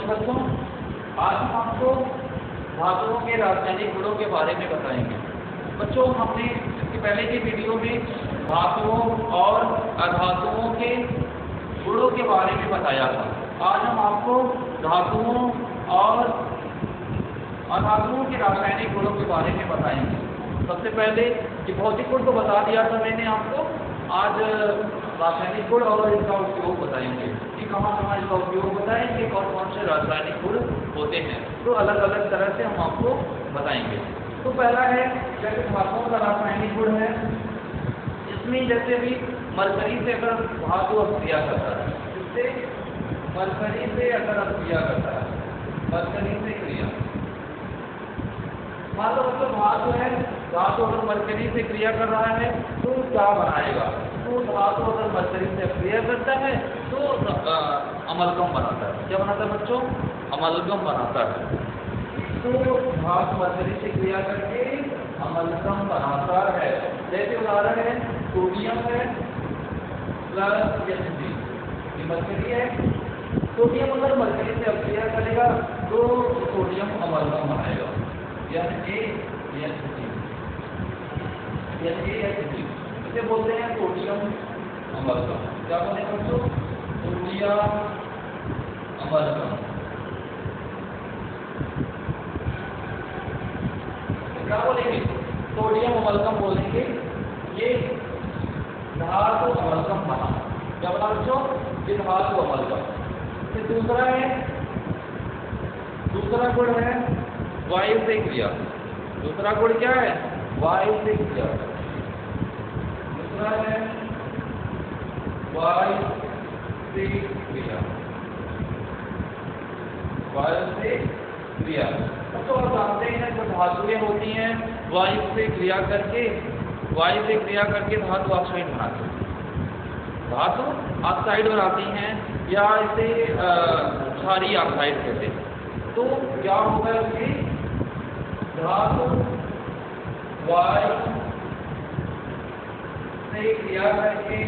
बच्चों, आज हम आपको धातुओं के रासायनिक गुणों के बारे में बताएंगे। बच्चों, हमने इसके पहले की वीडियो में धातुओं और अधातुओं के गुणों के बारे में बताया था। आज हम आपको धातुओं और अधातुओं के रासायनिक गुणों के बारे में बताएंगे। सबसे पहले ये भौतिक गुण तो बता दिया था मैंने आपको, आज रासायनिक गुण और इसका उपयोग बताएंगे कि कहाँ कहाँ इसका उपयोग बताएंगे, कौन कौन से रासायनिक गुण होते हैं, तो अलग अलग तरह से हम आपको बताएंगे। तो पहला है जैसे धातुओं का रासायनिक गुण है, इसमें जैसे भी मरकरी से अगर धातु अभिक्रिया करता है, इससे मरकरी से अगर अभिक्रिया करता है, मरकरी से क्रिया, मान लो मतलब धातु है, धातु अगर मरकरी से क्रिया कर रहा है तो क्या बनाएगा? तो धातु अगर मरकरी से क्रिया करता है तो अमलगम बनाता है। क्या बनाता है बच्चों? अमलगम बनाता है। तो धातु मरकरी से क्रिया करके अमलगम बनाता है। जैसे उदाहरण है सोडियम है प्लस एच, मरकरी है, सोडियम अगर मरकरी से क्रिया करेगा तो सोडियम अमलगम बनाएगा, इसे बोलते हैं सोडियम अमलगम। क्या बोले बच्चों? Sodium amalgam. क्या बोलेंगे? सोडियम अमलगम बोलेंगे। ये धातु अमलगम बना। क्या बना बच्चों? ये धातु अमलगम। फिर दूसरा गुण है वायु से क्रिया। दूसरा गुण क्या है? वायु से क्रिया। दूसरा है वायु से क्रिया। वायु से क्रिया तो आप जानते हैं जो धातुएं होती हैं वायु से क्रिया करके धातु ऑक्साइड बनाती हैं। धातु ऑक्साइड बनाती हैं या इसे क्षारीय ऑक्साइड कहते हैं। तो क्या होगा इसकी? धातु वायु से क्रिया करके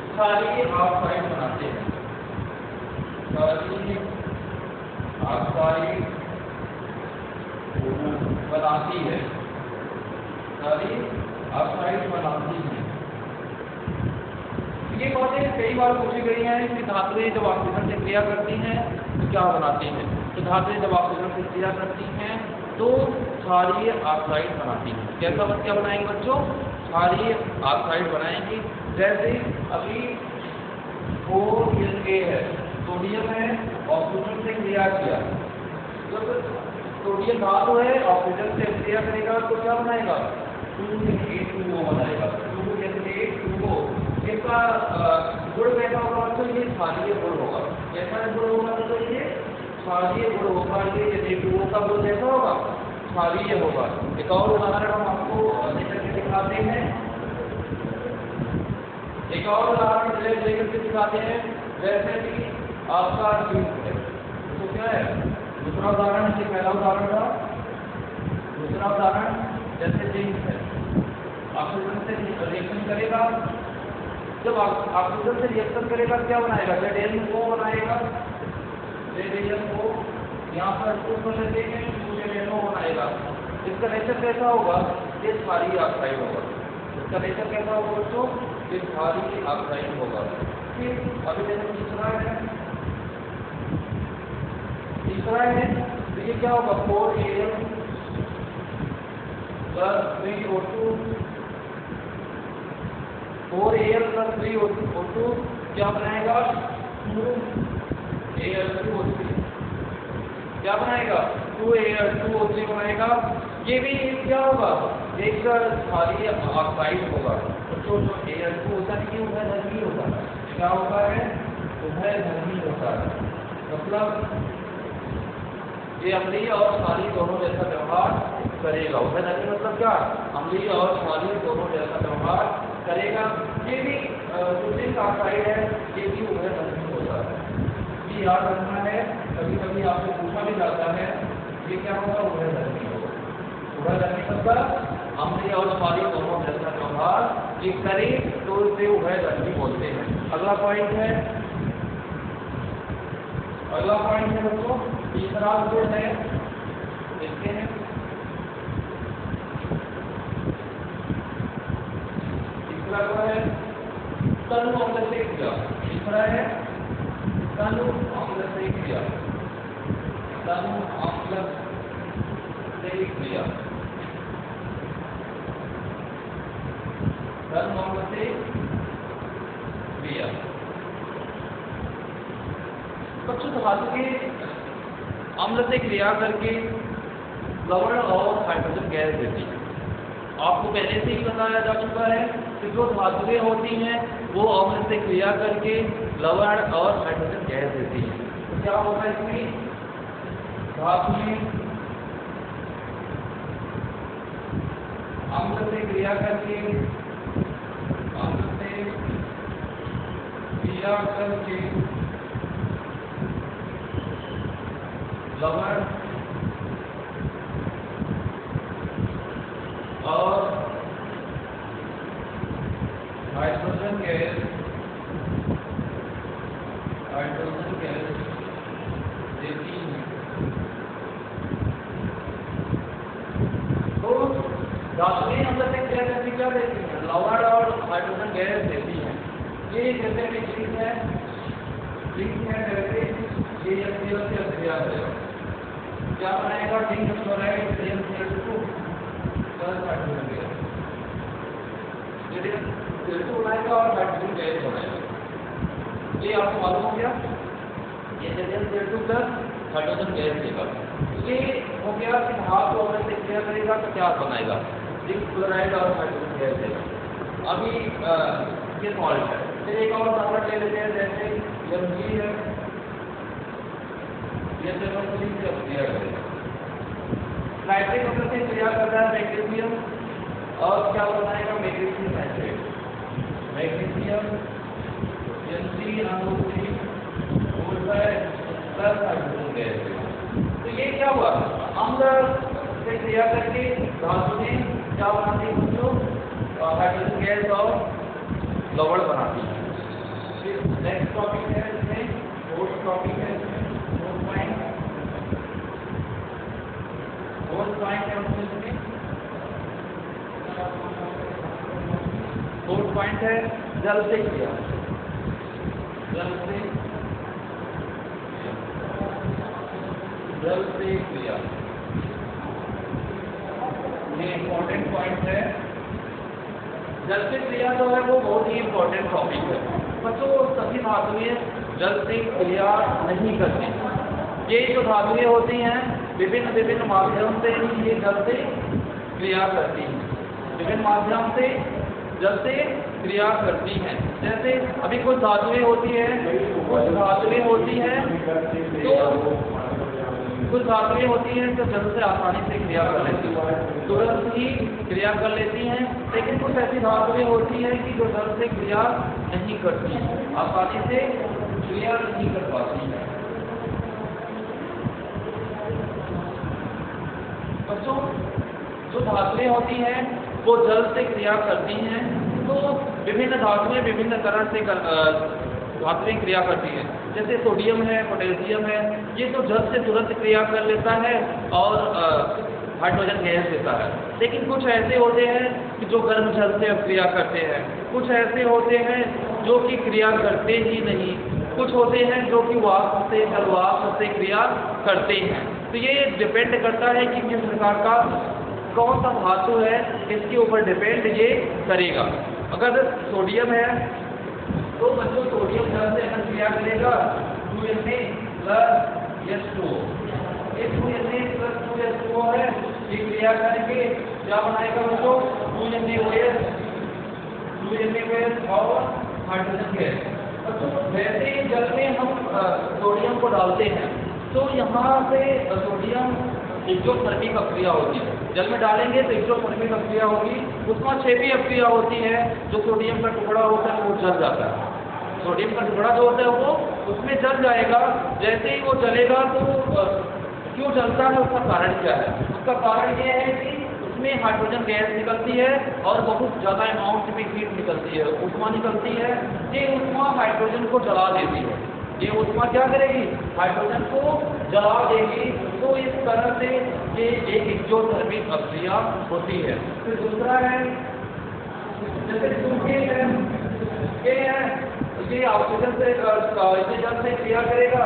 क्षारीय ऑक्साइड बनाते हैं। क्षारीय ऑक्साइड बनाती है। क्षारीय ऑक्साइड बनाती है। ये बातें कई बार पूछी गई हैं कि धातुएं जब ऑक्सीजन से क्रिया करती हैं तो क्या बनाती हैं? तो धातुएं जब ऑक्सीजन से क्रिया करती हैं तो क्षारीय ऑक्साइड बनाती हैं। क्या बनाएंगे बच्चों? क्षारीय ऑक्साइड बनाएंगी। जैसे अभी ONA है, सोडियम है, ऑक्सीजन से क्रिया किया, जब सोडियम धातु है ऑक्सीजन से क्रिया करेगा तो क्या बनाएगा? 2Na2O बनाएगा। 2Na2O इसका गुण कैसा होगा? तो ये क्षारीय गुण होगा। कैसा गुण होगा? तो ये क्षारीय गुण होगा। ये Na2O का गुण कैसा होगा? क्षारीय होगा। एक और उदाहरण हम आपको लेकर के दिखाते हैं। जैसे कि आपका जिंक है, तो क्या है? दूसरा उदाहरण, ये पहला उदाहरण था। दूसरा उदाहरण जैसे जिंक है, ऑक्सीजन से रिएक्शन करेगा, जब ऑक्सीजन से रिएक्शन करेगा क्या बनाएगा? ZnO बनाएगा। ZnO यहाँ पर 2NO बनाएगा। इसका नेचर कैसा होगा? ये क्षारीय ऑक्साइड होगा। इसका नेचर कैसा होगा दोस्तों? ये क्षारीय ऑक्साइड होगा। फिर अभी जैसे तीसरा है तो ये क्या होगा? 4Al plus 3O2। 4Al plus 3O2 क्या बनाएगा? 2Al2O3। क्या बनाएगा? 2Al2O3 बनाएगा। ये भी क्या होगा? एक क्षारीय ऑक्साइड होगा। तो जो Al2 होता है ये उभयधर्मी होता है। क्या होता है? उभयधर्मी होता है। मतलब ये अम्लीय और क्षारीय दोनों जैसा व्यवहार करेगा। उभयधर्मी मतलब क्या? अम्लीय और क्षारीय दोनों जैसा व्यवहार करेगा। ये भी जो जिंक ऑक्साइड है ये भी उभयधर्मी होता है। ये याद रखना है, कभी कभी आपसे पूछा भी जाता है ये क्या होगा? उभयधर्मी होगा। उभयधर्मी मतलब अम्लीय और क्षारीय दोनों ये करे तो उसे उभयदर्शी बोलते हैं। अगला पॉइंट है दोस्तों तीसरा जो है देखते हैं। तीसरा जो है तनु अम्ल से क्रिया। तीसरा है तनु अम्ल से क्रिया। तनु अम्ल से क्रिया। तनु अम्ल से क्रिया। बच्चों धातु के अम्ल से क्रिया करके लवण और हाइड्रोजन गैस देती है। आपको पहले से ही बताया जा चुका है कि जो धातुएं होती हैं वो अम्ल से क्रिया करके लवण और हाइड्रोजन गैस देती है। तो क्या होगा इसमें? धातुएं अम्ल से क्रिया करके लवण और हाइड्रोजन गैस देती है। तो धातुएं अम्ल से क्रिया करके क्या देती है? लवण और हाइड्रोजन गैस देती है। ये जैसे भी चीज है जैसे ये HCl से क्रिया करेगा, क्या बनाएगा? Zinc chloride CnCl2 plus hydrogen gas. CO2 बनाएगा और हाइड्रोजन गैस बनाएगा। ये आपको मालूम हो गया, ये CnCl2 प्लस हाइड्रोजन गैस देगा। ये हो गया कि धातु अम्ल से क्रिया करेगा तो क्या बनाएगा? जिंक क्लोराइड और हाइड्रोजन गैस देगा। अभी ये सॉल्ट है। फिर एक और उदाहरण ले लेते हैं, जैसे Mg है, ये सेवन से क्रिया करेगा। नाइट्रिक अम्ल से क्रिया करता है मैग्नीशियम और क्या बनाएगा? Magnesium nitrate. Magnesium NaOH plus hydrogen gas. तो ये क्या हुआ? अम्ल से क्रिया करके धातु में क्या बनाती है? जो हाइड्रोजन गैस और लवण बनाती है। फिर नेक्स्ट टॉपिक है इसमें, फोर्थ टॉपिक है इसमें, फोर्थ पॉइंट है उसमें। फोर्थ पॉइंट है जल से क्रिया। जल से क्रिया ये इम्पोर्टेंट पॉइंट है। जल से क्रिया जो है वो बहुत ही इम्पोर्टेंट टॉपिक है। बच्चों सभी धातुएं जल से क्रिया नहीं करती। ये जो धातुएं होती हैं विभिन्न माध्यम से ही ये जल से क्रिया करती हैं। विभिन्न माध्यम से जल से क्रिया करती हैं। जैसे अभी कुछ धातुएं होती हैं तो जल से आसानी से क्रिया कर लेती हैं, तुरंत ही क्रिया कर लेती हैं। लेकिन कुछ ऐसी धातुएं होती हैं कि जो जल से क्रिया नहीं करती हैं, आसानी से क्रिया नहीं कर पाती हैं। बच्चों जो धातुएं होती हैं वो जल से क्रिया करती हैं। तो विभिन्न धातुएं विभिन्न तरह से धातुएं क्रिया करती हैं। जैसे सोडियम है, पोटेशियम है, ये तो जल से तुरंत क्रिया कर लेता है और हाइड्रोजन गैस देता है। लेकिन कुछ ऐसे होते हैं कि जो गर्म जल से क्रिया करते हैं, कुछ ऐसे होते हैं जो कि क्रिया करते ही नहीं, कुछ होते हैं जो कि वाष्प से जलवाष्प से क्रिया करते हैं। तो ये डिपेंड करता है कि किस प्रकार का कौन सा धातु है, इसके ऊपर डिपेंड ये करेगा। अगर सोडियम है तो बच्चों सोडियम जल से अगर क्रिया करेगा 2Na प्लस H2O, ये 2Na प्लस 2H2O है, ये क्रिया करके क्या बनाएगा बच्चों? 2NaOH और हाइड्रोजन गैस। बच्चों वैसे ही जल में हम सोडियम को डालते हैं तो यहाँ से सोडियम एक्सोथर्मिक अक्रिया होती है। जल में डालेंगे तो एक्सोथर्मिक अक्रिया होगी, उसमें क्षेपी अक्रिया होती है। जो सोडियम का टुकड़ा होता है वो जल जाता है। सोडियम का टुकड़ा जो होता है वो उसमें जल जाएगा। जैसे ही वो जलेगा तो क्यों जलता है, उसका कारण क्या है? उसका कारण ये है कि उसमें हाइड्रोजन गैस निकलती है और बहुत ज़्यादा अमाउंट में हीट निकलती है, उष्मा निकलती है। ये उष्मा हाइड्रोजन को जला देती है। ये उष्मा क्या करेगी? हाइड्रोजन को जला देगी। तो इस तरह से ये एक एक्सोथर्मिक अभिक्रिया होती है। फिर दूसरा है जैसे ये ऑक्सीजन से जल से क्रिया करेगा,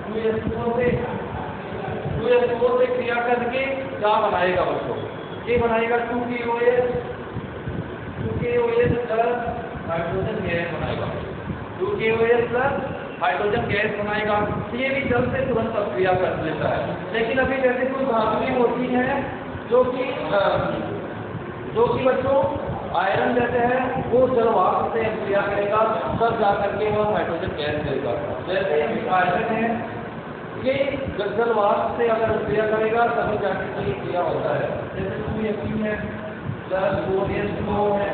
2H2O से क्रिया करके क्या बनाएगा बच्चों? ये बनाएगा 2KOH प्लस हाइड्रोजन गैस बनाएगा। 2KOH प्लस हाइड्रोजन गैस बनाएगा। ये भी जल से तुरंत अभिक्रिया कर लेता है। लेकिन अभी जैसे कुछ धातुएं होती हैं जो कि बच्चों आयरन जैसे है, वो जल वाष्प से अभिक्रिया करेगा, तब जा करके वह हाइड्रोजन गैस देगा। जैसे आयरन है, ये जल वाष्प से अगर अभिक्रिया करेगा तभी जाकर ये क्रिया होता है। जैसे 2Fe है प्लस 4H2O है,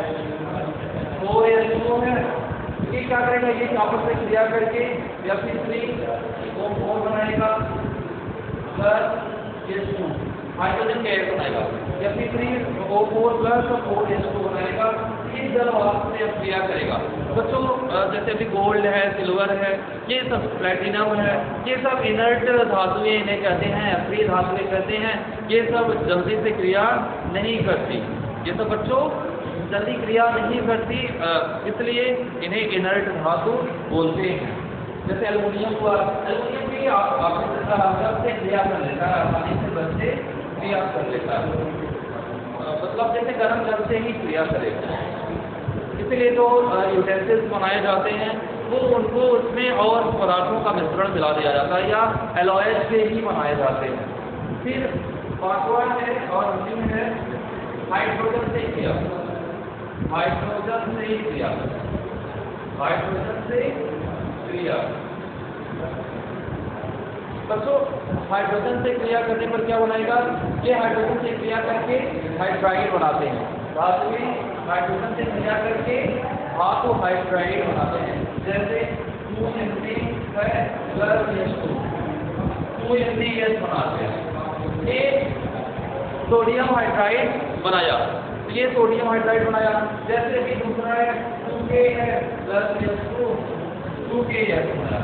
4H2O है, ये क्या करेगा? ये आपस में क्रिया करके Fe3O4 बनाएगा प्लस H2 हाइड्रोजन गैस बनाएगा। Fe3O4 प्लस 4H2 बनाएगा। इस जल वाष्प से अभिक्रिया करेगा। बच्चों जैसे अभी गोल्ड है, सिल्वर है, ये सब प्लेटिनम है, ये सब इनर्ट धातुएं इन्हें कहते हैं, अक्रिय धातुएं कहते हैं। ये सब जल्दी से क्रिया नहीं करती। ये सब बच्चों जल्दी क्रिया नहीं करती, इसलिए इन्हें इनर्ट धातु बोलते हैं। जैसे एल्युमिनियम हुआ, एल्युमिनियम भी आपसे क्रिया कर लेता है, आसानी से बल से क्रिया कर लेता है, मतलब जैसे गर्म जल से ही क्रिया करेगा। इसलिए जो यूटेंसिल्स बनाए जाते हैं वो उनको उसमें और पदार्थों का मिश्रण मिला दिया जाता है या एलॉयज से ही बनाए जाते हैं। फिर पांचवा है और अंतिम है हाइड्रोजन से क्रिया। हाइड्रोजन से क्रिया, हाइड्रोजन से क्रिया। बच्चों हाइड्रोजन से क्रिया करने पर क्या बनाएगा? ये हाइड्रोजन से क्रिया करके हाइड्राइड बनाते हैं। धातु में हाइड्रोजन से क्रिया करके धातु हाइड्राइड बनाते हैं। जैसे 2Na प्लस H2, 2NaS बनाते हैं। ये सोडियम हाइड्राइड बनाया, ये सोडियम हाइड्राइड बनाया। जैसे भी दूसरा है 2Ka प्लस H2, 2KS बनाया,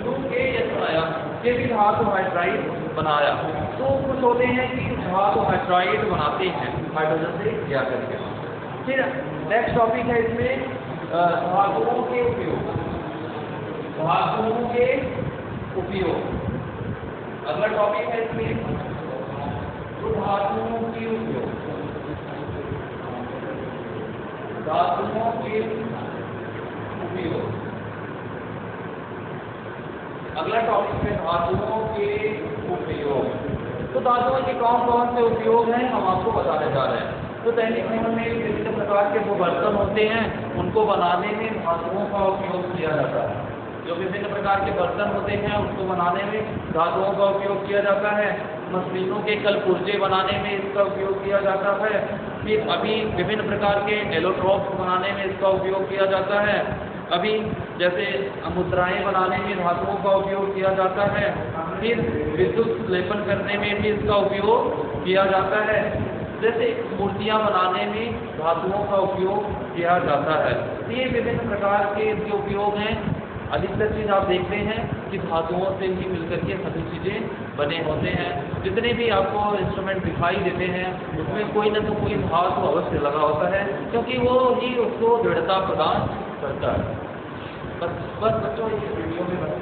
2KS बनाया। ये भी धातु हाइड्राइड बनाया। तो कुछ होते हैं कि धातु हाइड्राइड बनाते हैं हाइड्रोजन से क्रिया करके। फिर नेक्स्ट टॉपिक है इसमें धातुओं के उपयोग। धातुओं के उपयोग अगला टॉपिक है इसमें धातुओं के उपयोग। धातुओं के उपयोग अगला टॉपिक है धातुओं के उपयोग। तो धातुओं के कौन कौन से उपयोग हैं हम आपको बताने जा रहे हैं। तो दैनिक जीवन में विभिन्न प्रकार के जो बर्तन होते हैं उनको बनाने में धातुओं का उपयोग किया जाता है। जो विभिन्न प्रकार के बर्तन होते हैं उनको बनाने में धातुओं का उपयोग किया जाता है। मशीनों के कल पुर्जे बनाने में इसका उपयोग किया जाता है। फिर अभी विभिन्न प्रकार के एलोट्रॉप्स बनाने में इसका उपयोग किया जाता है। अभी जैसे मुद्राएं बनाने में धातुओं का उपयोग किया जाता है। फिर विद्युत लेपन करने में भी इसका उपयोग किया जाता है। जैसे मूर्तियां बनाने में धातुओं का उपयोग किया जाता है। ये विभिन्न प्रकार के जो उपयोग हैं, अधिकतर चीज़ आप देखते हैं कि धातुओं से ही मिलकर के सभी चीज़ें बने होते हैं। जितने भी आपको इंस्ट्रूमेंट दिखाई देते हैं उसमें कोई न तो कोई धातु अवश्य लगा होता है, क्योंकि वो ही उसको दृढ़ता प्रदान करता है। बस बच्चों इस वीडियो में बस